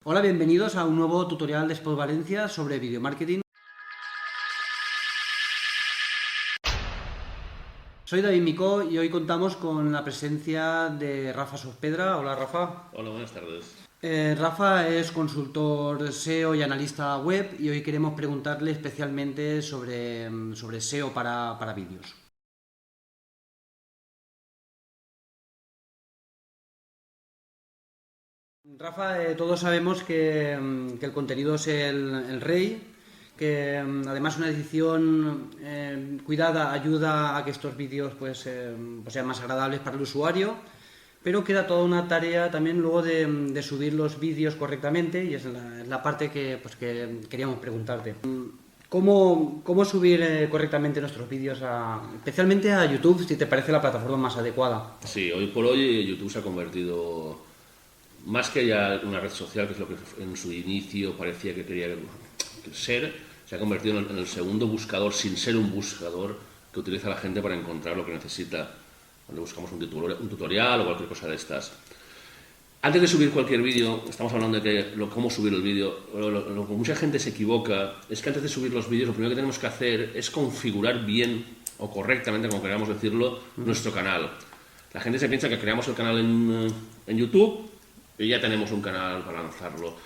Hola, bienvenidos a un nuevo tutorial de Spot Valencia sobre video marketing. Soy David Micó y hoy contamos con la presencia de Rafa Sospedra. Hola, Rafa. Hola, buenas tardes. Rafa es consultor SEO y analista web y hoy queremos preguntarle especialmente sobre SEO para vídeos. Rafa, todos sabemos que el contenido es el rey, que además una edición cuidada ayuda a que estos vídeos pues sean más agradables para el usuario, pero queda toda una tarea también luego de subir los vídeos correctamente y es la parte que queríamos preguntarte. ¿Cómo subir correctamente nuestros vídeos, especialmente a YouTube, si te parece la plataforma más adecuada? Sí, hoy por hoy YouTube se ha convertido, más que ya una red social, que es lo que en su inicio parecía que quería ser, se ha convertido en el segundo buscador, sin ser un buscador, que utiliza la gente para encontrar lo que necesita cuando buscamos un tutorial o cualquier cosa de estas. Antes de subir cualquier vídeo, estamos hablando de cómo subir el vídeo. Lo que mucha gente se equivoca es que antes de subir los vídeos lo primero que tenemos que hacer es configurar bien o correctamente, como queramos decirlo, nuestro canal. La gente se piensa que creamos el canal en YouTube y ya tenemos un canal para lanzarlo.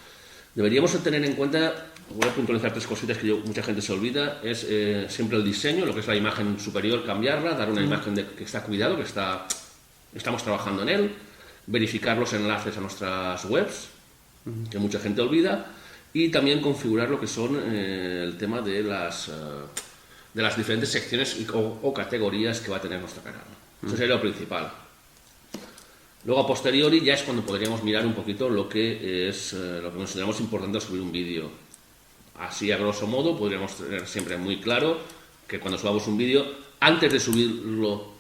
Deberíamos tener en cuenta, voy a puntualizar tres cositas que mucha gente se olvida, es siempre el diseño, lo que es la imagen superior, cambiarla, dar una imagen que está cuidado, que estamos trabajando en él, verificar los enlaces a nuestras webs, que mucha gente olvida, y también configurar lo que son el tema de las diferentes secciones o categorías que va a tener nuestro canal. Eso sería lo principal. Luego, a posteriori, ya es cuando podríamos mirar un poquito lo que consideramos importante al subir un vídeo. Así, a grosso modo, podríamos tener siempre muy claro que cuando subamos un vídeo, antes de subirlo,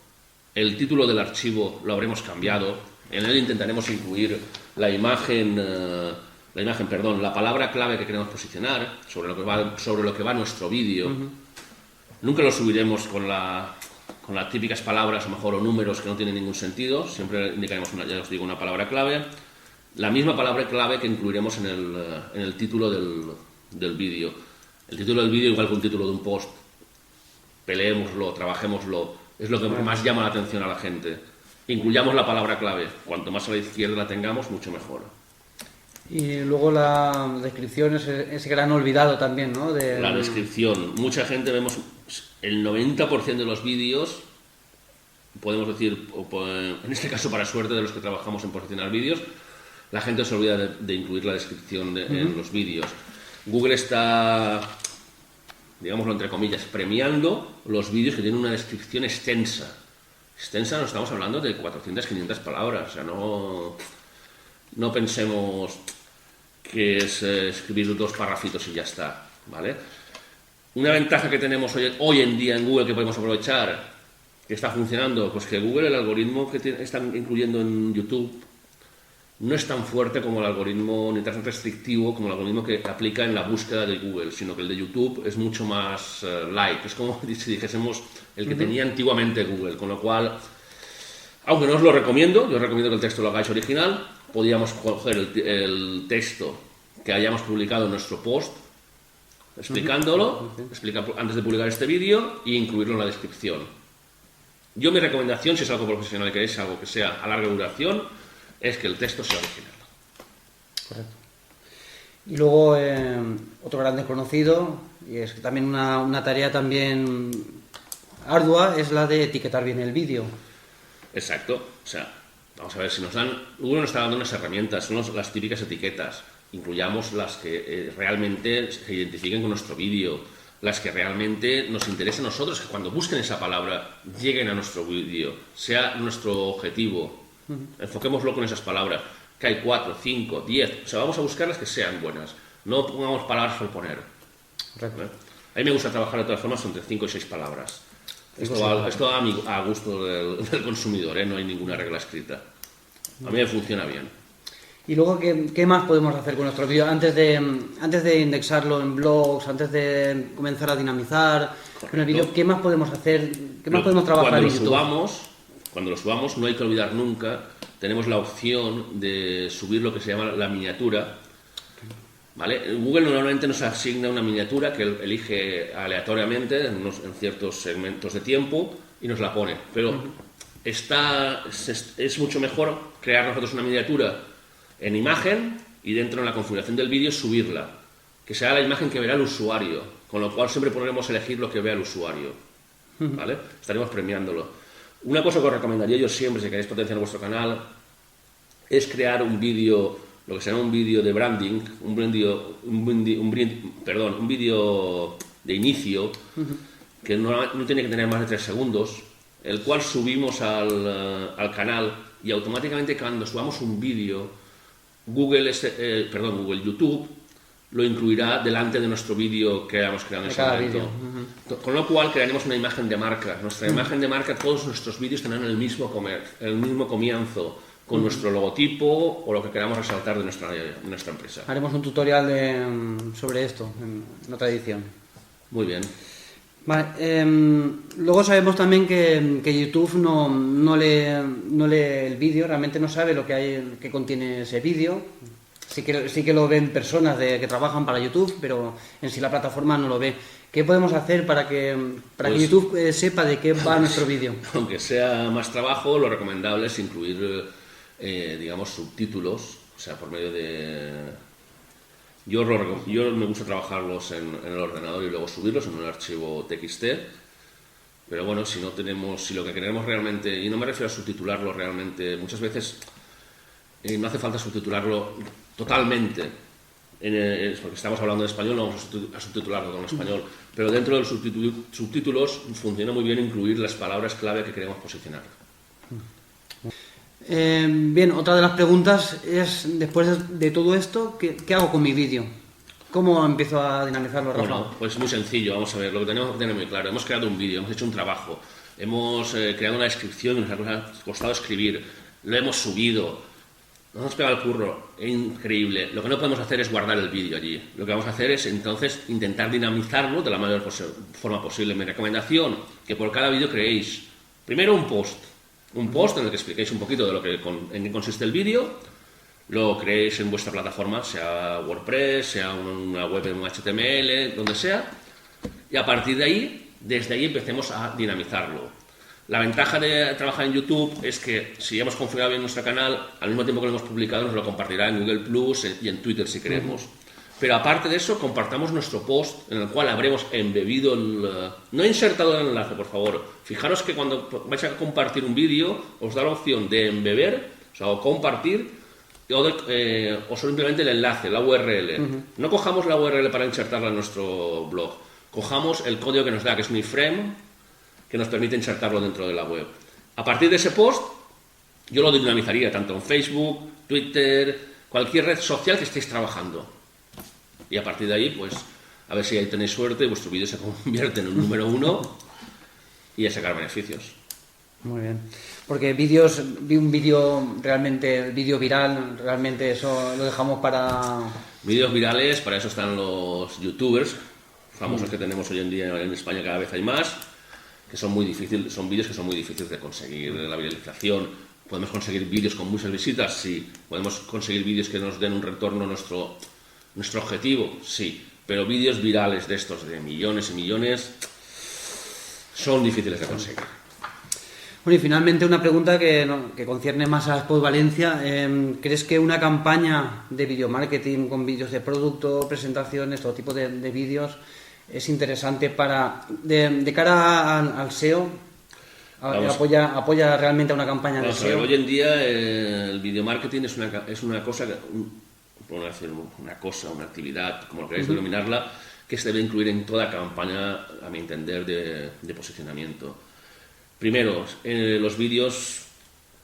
el título del archivo lo habremos cambiado. En él intentaremos incluir la palabra clave que queremos posicionar sobre lo que va nuestro vídeo. Nunca lo subiremos con las típicas palabras, a lo mejor, o números que no tienen ningún sentido. Siempre indicaremos, ya os digo, una palabra clave. La misma palabra clave que incluiremos en el título del vídeo. El título del vídeo, igual que un título de un post, peleémoslo, trabajémoslo, es lo que más llama la atención a la gente. Incluyamos la palabra clave. Cuanto más a la izquierda la tengamos, mucho mejor. Y luego la descripción es ese gran olvidado también, ¿no? La descripción. Mucha gente, vemos el 90% de los vídeos, podemos decir, en este caso para suerte de los que trabajamos en posicionar vídeos, la gente se olvida de incluir la descripción en los vídeos. Google está, digámoslo entre comillas, premiando los vídeos que tienen una descripción extensa. Extensa, no estamos hablando de 400, 500 palabras. O sea, no pensemos que es escribir 2 parrafitos y ya está, ¿vale? Una ventaja que tenemos hoy en día en Google que podemos aprovechar, que está funcionando, pues que Google, el algoritmo que están incluyendo en YouTube, no es tan fuerte como el algoritmo, ni tan restrictivo como el algoritmo que aplica en la búsqueda de Google, sino que el de YouTube es mucho más light. Es como si dijésemos el que tenía antiguamente Google, con lo cual, aunque no os lo recomiendo, yo os recomiendo que el texto lo hagáis original. Podríamos coger el texto que hayamos publicado en nuestro post, explicándolo, antes de publicar este vídeo, e incluirlo en la descripción. Mi recomendación, si es algo profesional y queréis algo que sea a larga duración, es que el texto sea original. Correcto. Y luego otro gran desconocido, y es también una tarea también ardua, es la de etiquetar bien el vídeo. Exacto. O sea, vamos a ver, Google nos está dando unas herramientas, son las típicas etiquetas. Incluyamos las que realmente se identifiquen con nuestro vídeo, las que realmente nos interesen a nosotros, que cuando busquen esa palabra lleguen a nuestro vídeo, sea nuestro objetivo. Enfoquémoslo con esas palabras, que hay 4, 5, 10, o sea, vamos a buscar las que sean buenas, no pongamos palabras por poner. Correcto. A mí me gusta trabajar de todas formas entre 5 y 6 palabras. Esto va a gusto del consumidor, no hay ninguna regla escrita. A mí me funciona bien. Y luego, ¿qué más podemos hacer con nuestro vídeo antes de indexarlo en blogs, antes de comenzar a dinamizar con el vídeo? ¿Qué más podemos hacer? ¿Qué más podemos trabajar en YouTube? Cuando lo subamos, no hay que olvidar nunca, tenemos la opción de subir lo que se llama la miniatura, ¿Vale? Google normalmente nos asigna una miniatura que él elige aleatoriamente en ciertos segmentos de tiempo y nos la pone. Pero es mucho mejor crear nosotros una miniatura en imagen y dentro de la configuración del vídeo subirla, que sea la imagen que verá el usuario, con lo cual siempre podremos elegir lo que vea el usuario, ¿vale? Estaremos premiándolo. Una cosa que os recomendaría yo siempre, si queréis potenciar vuestro canal, es crear un vídeo, lo que se llama un vídeo de branding, un vídeo de inicio, que no tiene que tener más de 3 segundos, el cual subimos al canal y automáticamente cuando subamos un vídeo, YouTube lo incluirá delante de nuestro vídeo que hayamos creado en ese momento. Con lo cual crearemos una imagen de marca. Nuestra imagen de marca, todos nuestros vídeos tendrán el mismo comienzo, con nuestro logotipo o lo que queramos resaltar de nuestra empresa. Haremos un tutorial sobre esto en otra edición. Muy bien. Vale, luego sabemos también que YouTube no lee el vídeo, realmente no sabe lo que contiene ese vídeo. Sí que lo ven personas que trabajan para YouTube, pero en sí la plataforma no lo ve. ¿Qué podemos hacer para que YouTube sepa de qué va nuestro vídeo? Aunque sea más trabajo, lo recomendable es incluir, digamos, subtítulos, o sea, por medio de... Yo me gusta trabajarlos en el ordenador y luego subirlos en un archivo TXT, pero bueno, si lo que queremos realmente, y no me refiero a subtitularlo realmente, muchas veces no hace falta subtitularlo totalmente, porque estamos hablando en español, no vamos a subtitularlo todo en español, pero dentro de los subtítulos funciona muy bien incluir las palabras clave que queremos posicionar. Bien, otra de las preguntas es, después de todo esto, ¿qué hago con mi vídeo? ¿Cómo empiezo a dinamizarlo, Rafa? Bueno, pues muy sencillo, vamos a ver, lo que tenemos que tener muy claro. Hemos creado un vídeo, hemos hecho un trabajo, hemos creado una descripción, nos ha costado escribir, lo hemos subido, nos hemos pegado el curro, es increíble. Lo que no podemos hacer es guardar el vídeo allí. Lo que vamos a hacer es entonces intentar dinamizarlo de la mayor forma posible. Mi recomendación, que por cada vídeo creéis primero un post en el que expliquéis un poquito de en qué consiste el vídeo, lo creéis en vuestra plataforma, sea WordPress, sea una web en un HTML, donde sea, y a partir de ahí, desde ahí empecemos a dinamizarlo. La ventaja de trabajar en YouTube es que si hemos configurado bien nuestro canal, al mismo tiempo que lo hemos publicado, nos lo compartirá en Google Plus y en Twitter si queremos. Pero aparte de eso, compartamos nuestro post en el cual habremos embebido no insertado el enlace, por favor. Fijaros que cuando vais a compartir un vídeo, os da la opción de embeber, o sea, o compartir, o simplemente el enlace, la URL. No cojamos la URL para insertarla en nuestro blog. Cojamos el código que nos da, que es un iframe, que nos permite insertarlo dentro de la web. A partir de ese post, yo lo dinamizaría tanto en Facebook, Twitter, cualquier red social que estéis trabajando. Y a partir de ahí, pues, a ver si ahí tenéis suerte y vuestro vídeo se convierte en un número 1 y a sacar beneficios. Muy bien. Porque vi un vídeo viral, realmente eso lo dejamos para... Vídeos virales, para eso están los youtubers famosos que tenemos hoy en día en España, cada vez hay más, que son muy difíciles, son vídeos que son muy difíciles de conseguir la viralización. ¿Podemos conseguir vídeos con muchas visitas? Sí. ¿Podemos conseguir vídeos que nos den un retorno a nuestro objetivo? Sí. Pero vídeos virales de estos de millones y millones son difíciles de conseguir. Bueno, y finalmente una pregunta que concierne más a Spot Valencia. ¿Crees que una campaña de video marketing con vídeos de producto, presentaciones, todo tipo de vídeos es interesante de cara al SEO? ¿Apoya realmente a una campaña de SEO? Hoy en día el video marketing es una cosa, una actividad, como lo queráis denominarla, que se debe incluir en toda campaña, a mi entender, de posicionamiento. Primero, los vídeos,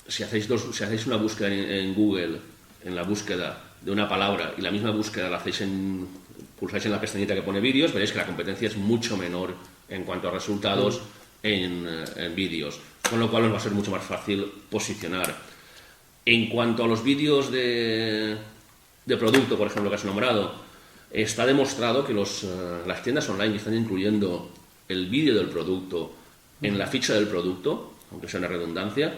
si hacéis una búsqueda en Google, en la búsqueda de una palabra, y la misma búsqueda la hacéis pulsáis en la pestañita que pone vídeos, veréis que la competencia es mucho menor en cuanto a resultados en vídeos, con lo cual os va a ser mucho más fácil posicionar. En cuanto a los vídeos de producto, por ejemplo, que has nombrado, está demostrado que las tiendas online están incluyendo el vídeo del producto en la ficha del producto, aunque sea una redundancia,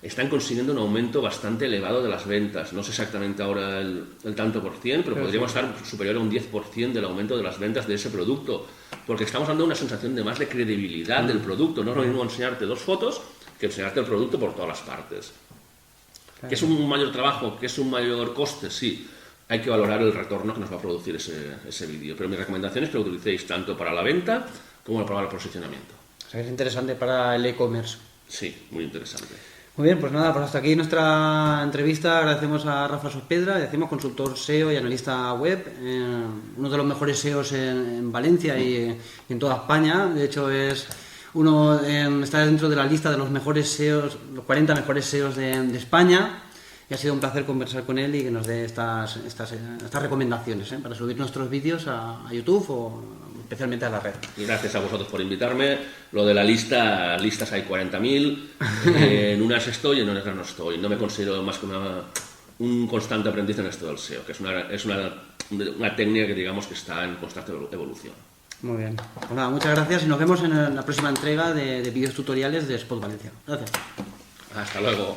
están consiguiendo un aumento bastante elevado de las ventas. No sé exactamente ahora el tanto por cien, pero podríamos estar superior a un 10% del aumento de las ventas de ese producto, porque estamos dando una sensación de más de credibilidad del producto. No es lo mismo enseñarte 2 fotos que enseñarte el producto por todas las partes. Claro. ¿Que es un mayor trabajo? ¿Que es un mayor coste? Sí. Hay que valorar el retorno que nos va a producir ese vídeo. Pero mi recomendación es que lo utilicéis tanto para la venta como para el posicionamiento. O sea, que es interesante para el e-commerce. Sí, muy interesante. Muy bien, pues nada, pues hasta aquí nuestra entrevista. Agradecemos a Rafa Sospedra, decimos consultor SEO y analista web, uno de los mejores SEOs en Valencia y en toda España. De hecho, está dentro de la lista de los mejores SEOs, los 40 mejores SEOs de España. Y ha sido un placer conversar con él y que nos dé estas recomendaciones para subir nuestros vídeos a YouTube o especialmente a la red. Y gracias a vosotros por invitarme. Lo de la listas hay 40.000, en unas estoy y en otras no estoy. No me considero más que un constante aprendiz en esto del SEO, que es una técnica que digamos que está en constante evolución. Muy bien. Pues nada, muchas gracias y nos vemos en la próxima entrega de vídeos tutoriales de Spot Valencia. Gracias. Hasta luego.